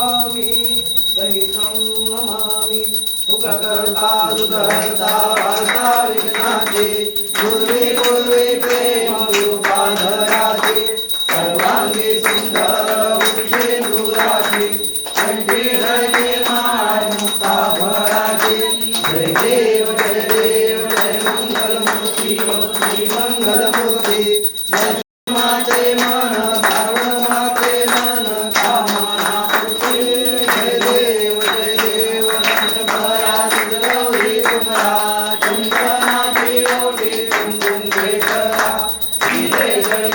स्वामी सहितं नमामि सुखकर्ता दुःखहर्ता वार्ता विघ्नाचे पूर्वे पूर्वे प्रेम रूपाधराचे सर्वांगी सुंदर वृषेंदुराचे कंठी हरके माळ मुक्ता भराचे जय देव जय मंगलमूर्ती श्री मंगलमूर्ती दर्शनाचे मन धावनाचे मन कामना पूर्ती जय देव भरात गौरी तुम्हाला चंदनाची ओटी कुंकुम भेटला श्रीले जय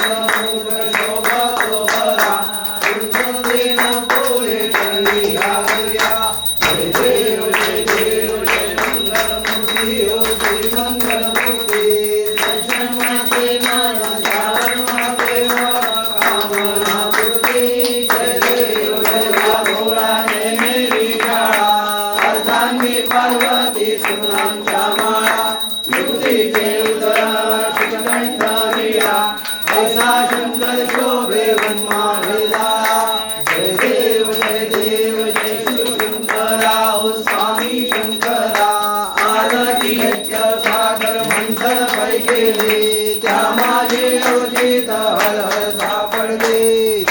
शोभा शोभला कुंकुम फुले चरणी घालूया जय देव जय मंगलमूर्ती ओ श्री मंगलमूर्ती दर्शनाचे मन धावनाचे मन कामना पूर्ती जय देव भोळाने मेरी शाळा अर्धांगी पार्वती सुरांच्या माळा युक्तीचे उदर शिखंठ लीला ऐसा शंकर शोभे वनमाळेला जय देव जय शिवशंकरा ओ स्वामी शंकरा आरती यज्ञ सागर मंथन पै केले त्या माझे अवचित हर हर सापडले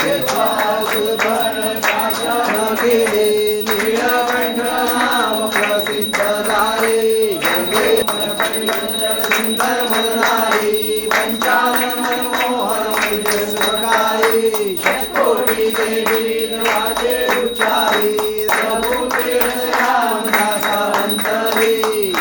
तेव्हा सुभन शासन केले नीलकंठ नाव प्रसिद्ध झाले जय देव सुंदर मदनारी पंचानन मनमोहन प्रकारे शतकोटी देवी वाचे उच्चारी प्रभूते रामदासा अंतरे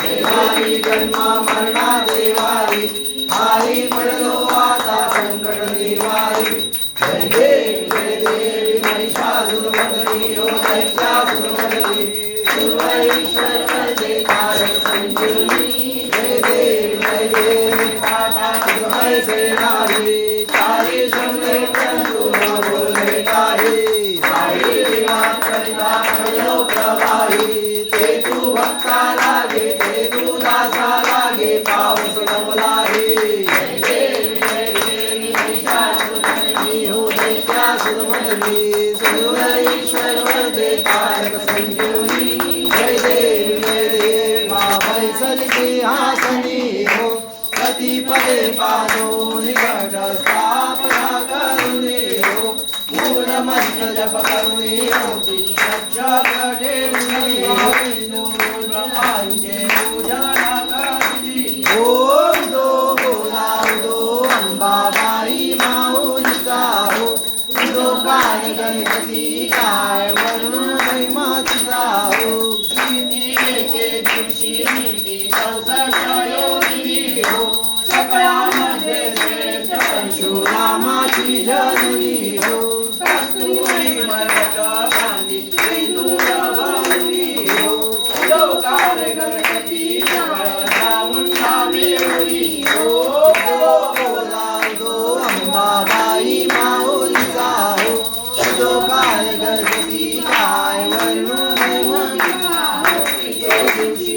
देवारी जन्मा मरणा देवारी हारी पडलो आता संकट निवारी जय देवी महिषासुरमर्दिनी ओ दैत्यासुरमर्दिनी सर्वैश्वर करते कारक संजीवनी जय देवी पाटा ऐसे नाही चारी शंभे प्रभु न बोले काही साई विमान करिता पडलो प्रवाही ते तू भक्ता लागे ते तू दासा लागे पाऊस गमलाही जय देवी महिषासुरमर्दिनी हो दैत्यासुरमर्दिनी सर्व ईश्वर वरदे कारक संजीवनी जय देवी बैसली सिंहासनी हो पतिपदे पादो निकट स्थापना करुणे हो मूल मंत्र जप करुणे होती रक्षक ठेवणी ब्रह्मांचे पूजना करुणी ओम दो बोला दो अंबाबाई माऊलीचा हो उदो काय गणपती काय वर्णन महिमा तिचा हो एके दिवशी नीती 64 योगिनी हो सकळामध्ये श्रेष्ठ परशुरामाची जननी हो कस्तुरी मरक गांधी सिंदूर भरणी हो लोकार गणपती जवळ जाऊन मेळी हो बोला दो अंबाबाई माऊलीचा हो उदो काय गणपती काय वर्णू महिमा त्या दिवशी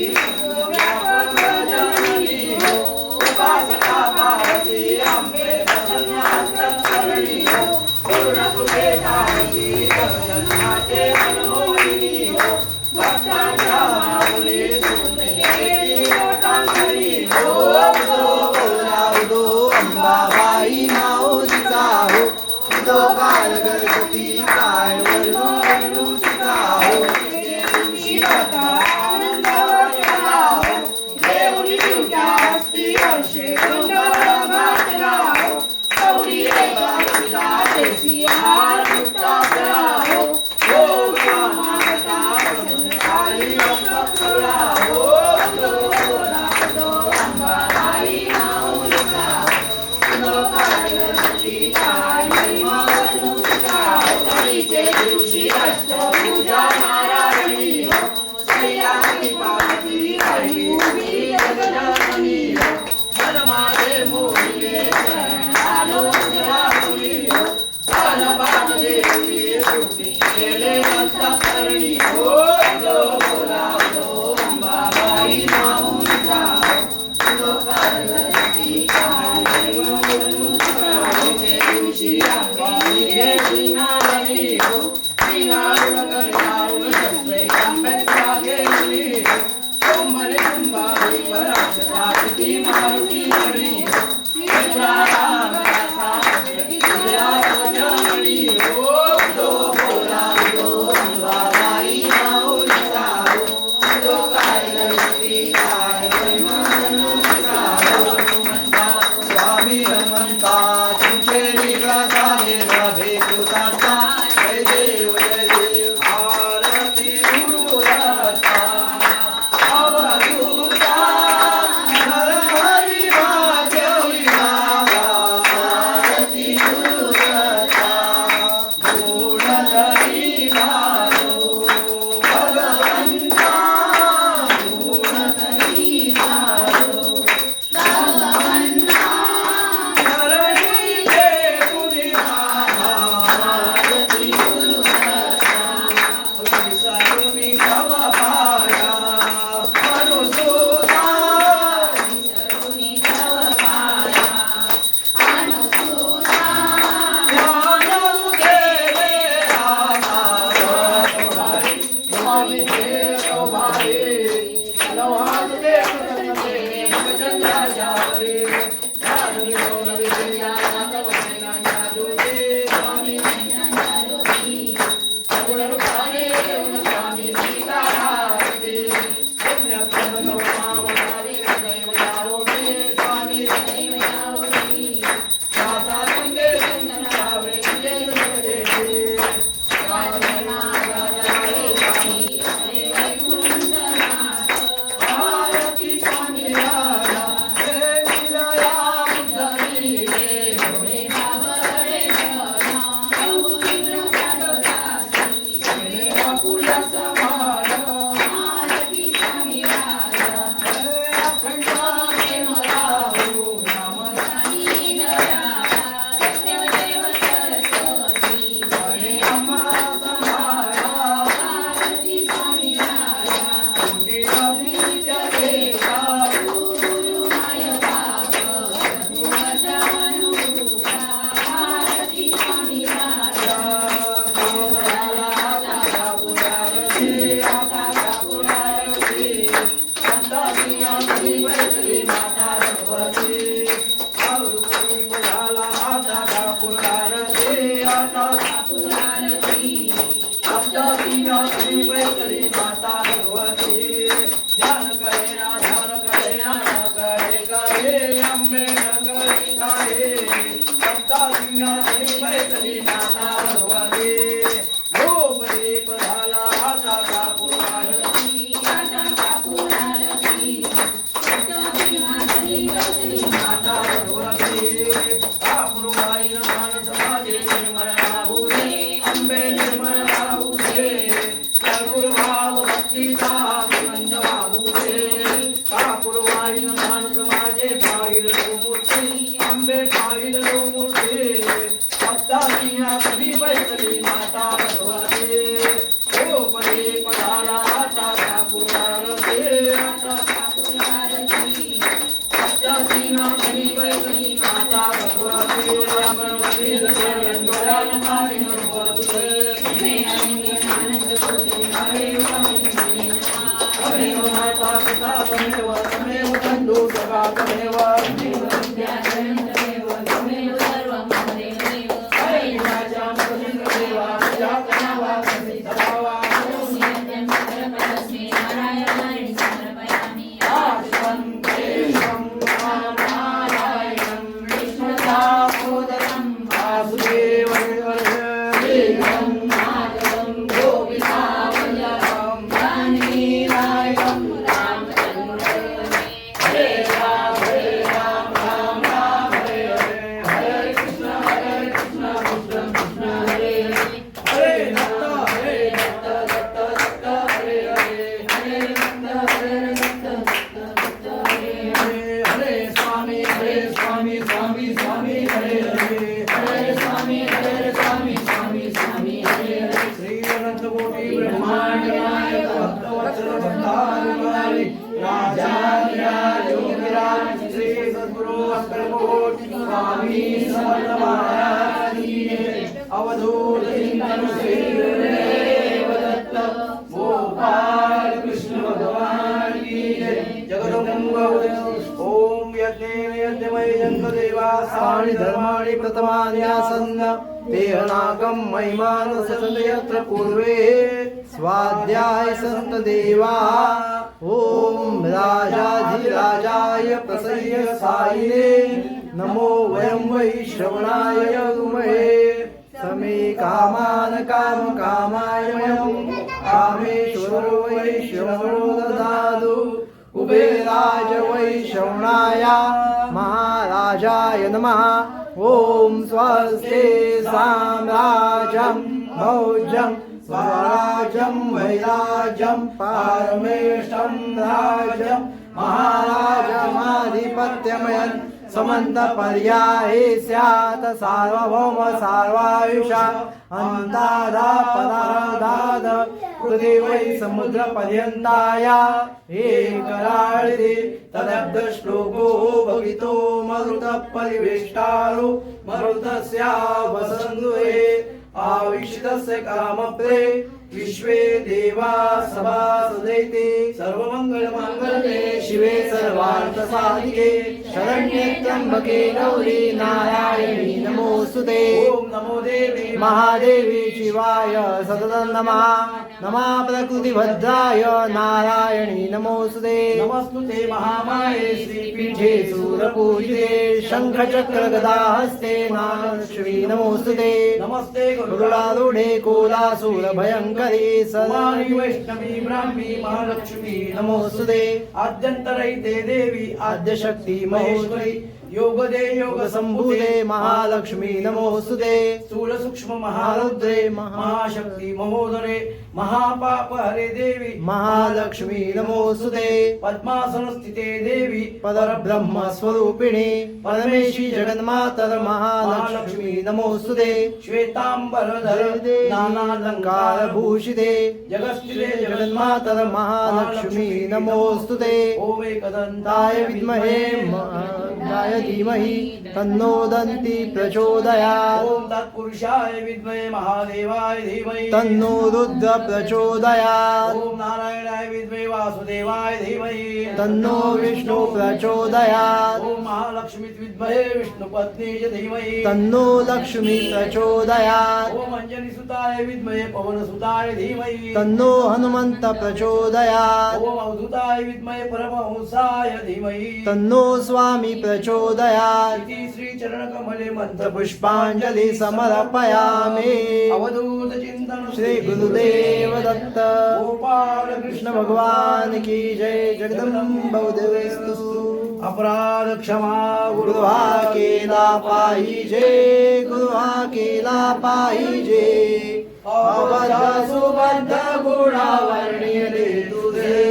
जननी हो उपासका पार्वती अंबे प्रसन्नात करणी हो पूर्ण कृपे धावती जगन्नाथे मनमोहिनी हो भक्तांच्या माऊली सुंदरी लोटांगणी हो बोला दो अंबाबाई माऊलीचा हो उदो काय गणपती काय वर्णू तिचा हो पूजा नारायणी सह्याद्री पार्वती हरी जगजननी मन माझे मोहिले शरणालो मुनी सन बाण देवी रूपी केले अंतःकरणी हो बोला दो अंबाबाई माऊलीचा उदो काय गणपती काय दिवशी अंबाबाई देवी नारायणी हो सप्तमी वैतरी माता भगवती ध्यान करे ना करे करे अम्बे नगरी काहे सप्तमी वैतरी माता भगवती गोपदी पधाला आता कापुरारती माता भगवती कापुरबाई मान समाजे निर्मल राहुले अम्बे निर्मल राहुले कर्पूरभाव भक्तीचा आनंद वाहुले कापुरबाई मान समाजे पाहिल मूर्ती अम्बे पाहिल मूर्ती सप्तमी सभी वैतरी माता भगवती गोपदी पधाला आता कापुरारती माता भगवती तमेव माता पिता तमेव तमेव बन्धु सखा तमेव अवधूत चिंतन श्री गुरुदेव दत्त गोपाल कृष्ण भगवान की जय। जगदम्ब ओम यज्ञमय जंगदेवा साणि धर्माणि प्रथमान्यासन्न तेहनाकं महिमान ससंयत्र पूर्वे स्वाध्याय संत देवा ओम राजाधिराजाय प्रसह्य सायिने नमो वयं वै श्रवणाय गुमहे समे कामान काम कामाय वयं कामेश्वरो वै श्रवणो ददातु कुबेराज वै श्रवणाय महाराजाय नमः ओम स्वस्ति साम्राज्यं भोजं स्वराज्यं वैराज्यं पारमेष्ठं राज्यं महाराजमाधिपत्यमयन् समन्त पर्याये स्यात् सार्वभौम सार्वायुषा अन्तादापदादाद पृथिवै समुद्र पर्यन्ताया एकराळिते तदब्ध श्लोको भवितो मरुत परिवेष्टारो मरुतस्या वसन्धुहे आविष्टस्य कामप्रे विश्वे देवा सभासदैते सर्वमङ्गलमाङ्गल्ये शिवे सर्वार्थसाधिके शरण्ये त्र्यम्बके गौरी नारायणी नमोस्तुते ओम नमो देवी महादेवी शिवाय सततं नमः नमः प्रकृतिभद्राय नारायणी नमोस्तुते नमस्तुते महामाये श्रीपीठे सूरपूजिते शङ्खचक्रगदाहस्ते नागलक्ष्मी नमोस्तुते नमस्ते गरुडारूढे कोलासुरभयङ्करी सदानि वैष्णवी ब्राह्मी महालक्ष्मी नमोस्तुते आद्यन्तरहिते देवी आद्यशक्ति महेश्वरी योगदे योग संभूते महालक्ष्मी नमोस्तुते स्थूल सूक्ष्म महारुद्रे महाशक्ति महोदरे महापाप हरे देवी महालक्ष्मी नमोस्तुते पद्मासन स्थिते देवी परब्रह्म स्वरूपिणी परमेशी जगन्मातर महालक्ष्मी नमोस्तुते श्वेतांबरधर नानालंकार भूषिते जगस्थिते जगन्मातर महालक्ष्मी नमोस्तुते ओम एकदंताय विद्महे धीमहि तन्नो दन्ति प्रचोदयात् ओम तत्पुरुषाय विद्महे महादेवाय धीमहि तन्नो रुद्र प्रचोदयात् ओम नारायणाय विद्महे वासुदेवाय धीमहि तन्नो विष्णु प्रचोदयात् ओम महालक्ष्मी विद्महे विष्णुपत्नी च धीमहि तन्नो लक्ष्मी प्रचोदयात् ओम अंजनी सुताय विद्महे पवन सुताय धीमहि तन्नो हनुमन्त प्रचोदयात् ओम अवधूताय विद्महे परमहंसाय धीमहि तन्नो स्वामी प्रचोदयात् इति श्री चरण कमले मंत्र पुष्पांजलि समर्पयामि अवधूत चिंतन श्री गुरुदेव दत्त गोपाल कृष्ण भगवान की जय जगदंबौदेवस्तु अपराध क्षमा गुरुहा केला पाहिजे गुरुहा केला पाहिजे अबद्ध सुबद्ध गुणावर्णिले तुझे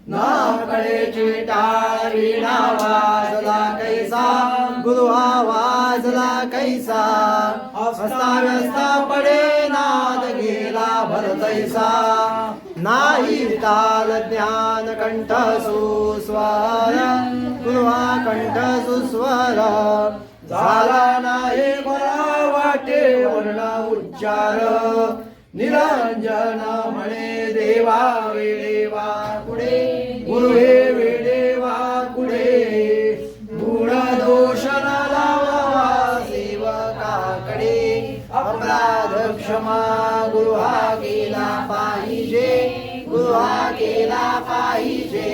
नाकडे चिटाळी वाजला कैसा गुरुहा वाजला कैसा अस्ताव्यस्ता पडे नाद गेला भरतैसा नाही ताल ज्ञान कंठ सुस्वर गुरुहा कंठ सुस्वर झाला नाही मला वाटे वर्ण उच्चार निरंजन म्हणे देवा वेडेवा कुडे गुरु हे वेडेवा कुडे गुण दोष न लावा सेवकाकडे अपराध क्षमा गुरुहा केला पाहिजे गुरुहा केला पाहिजे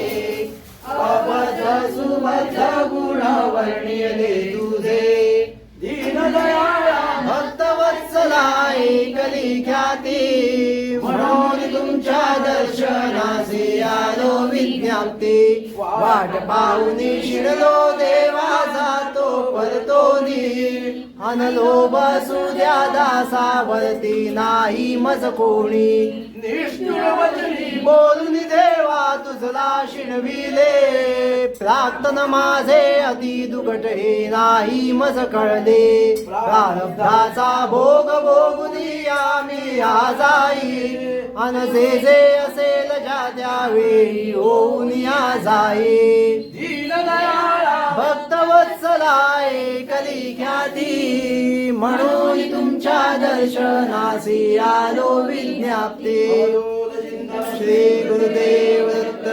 अबद्ध सुबद्ध गुण वर्णिले तुझे दीनदयाळा भक्तवत्सला ऐकली ख्याती म्हणून तुमच्या दर्शनाचे आलो विज्ञाप्ती वाट पाहून शिरलो देवा जातो परतोनी अनलो बसू द्या दासावरती नाही मज कोणी निष्ठुर वचनी बोलून देवा तुझला शिणविले प्रार्थना माझे अति दुकट हे नाही मज कळले प्रारब्धाचा भोग भोगुनी आम्ही आजाई अनसे जे असेल ज्या त्यावेळी होऊन या जाई दीनदयाळा भक्तवत्सला ऐकली ख्याती म्हणून तुमच्या दर्शनासी आलो विज्ञाप्ती श्री गुरुदेव दत्त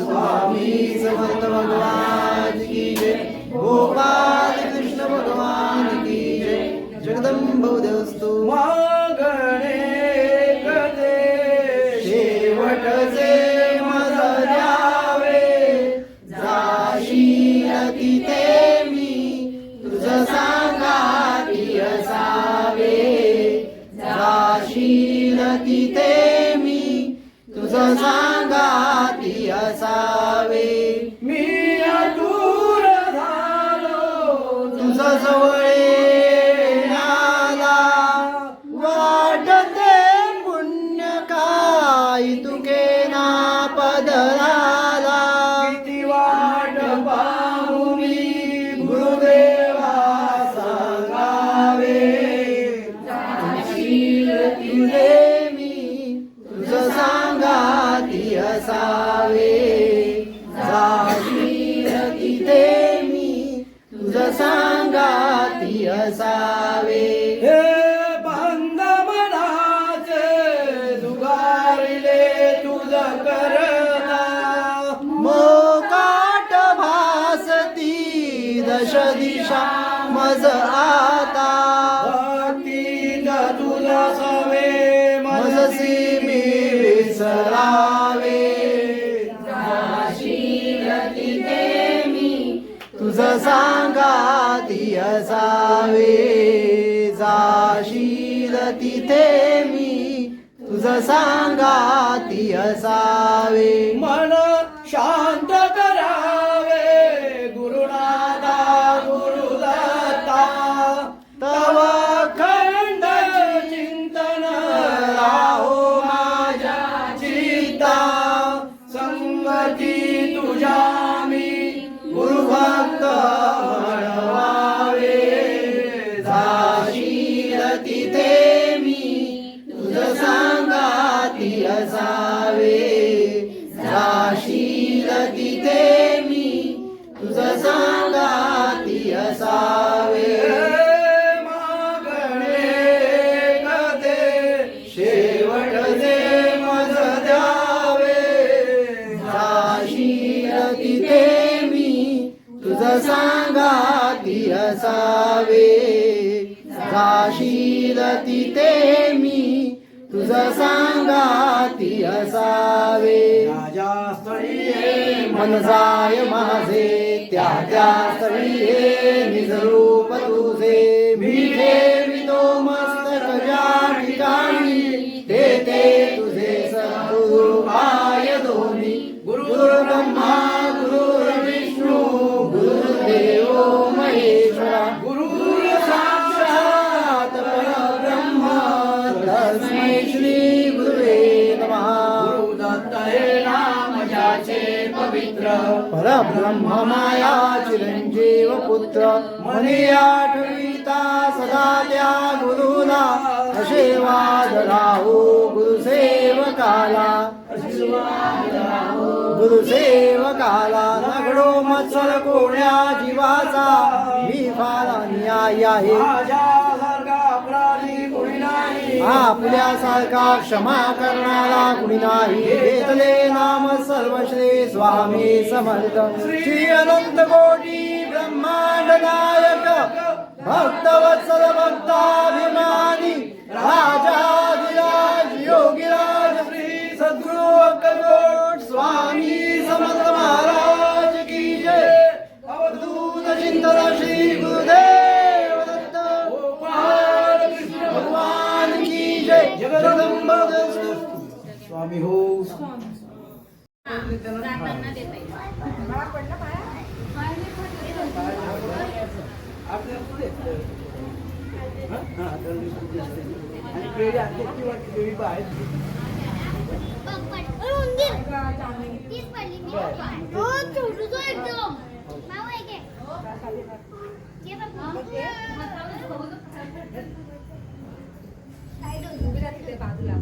स्वामी समर्थ भगवान की जय गोपाल कृष्ण भगवान की जय जगदंबौदेवस्तु मागणे कधे शेवटचे मज द्यावे जाशील तिथे मी तुझ सांगाती असावे जाशील तिथे मी तुझ सांगाती असावे मी दूर झालो तुझ जवळे आला वाटते पुण्य काय तुके ना पदराला किती वाट पाहू मी गुरुदेवा सांगावे तुझे मी तुझ सांगाती असावे जाशील तिथे मी तुझ सांगाती असावे हे बंद मनाचे जुगारिले तुझ करता मोकाट भासती दश दिशा मज आता भक्तीत तुझा सवे मजसी मी विसरावे तुझ सांगाती असावे जाशील तिथे मी तुझ सांगाती असावे मन शांत करावे गुरुनाथा गुरुदत्ता तव खंड चिंतन राहो माझ्या चित्ता संगती तुझ्या मी गुरुभक्त म्हणवावे जाशील तिथे मी तुझ सांगाती असावे जाशील तिथे सांगाती असावे जाशील तिथे मी तुझ सांगाती असावे राजा स्थळी ये मन जाय माझे त्या त्या स्थळी ये निज रूप तुझे मी ठेवितो मस्तक ज्या ठिकाणी ते तुझे सद्गुरु पाय दोन्ही गुरुर्ब्रह्मा गुरुर्विष्णू गुरुर्देव महेश्वरा गुरु साक्षात परब्रह्म तस्मै श्री गुरुवे नमः गुरु दत्त हे नाम ज्याचे पवित्र परब्रह्म माया चिरंजीव पुत्र मनी आठविता सदा त्या गुरुला आशीर्वाद राहू गुरुसेवकाला गुरुसेवकाला नगडो मत्सर कोण्या जीवाचा मी फार अन्याय आहे माझ्यासारखा अपराधी कोणी नाही आपल्यासारखा क्षमा करणारा कुणी नाही घेतले नाम सर्वश्री स्वामी समर्थ श्री अनंत कोटी ब्रह्मांड नायक भक्तवत्सल भक्ताभिमानी राजाधिराज योगीराज श्री सद्गुरु अक्कलकोट स्वामी समर्थ महाराज की जय अवधूत चिंतन श्री गुरुदेव दत्त गोपाल कृष्ण भगवान की जय जगदंबा स्वामी हो आपल्या पुढे आणि पेढी आणली की वाटते पेढी बाहेर बाजूला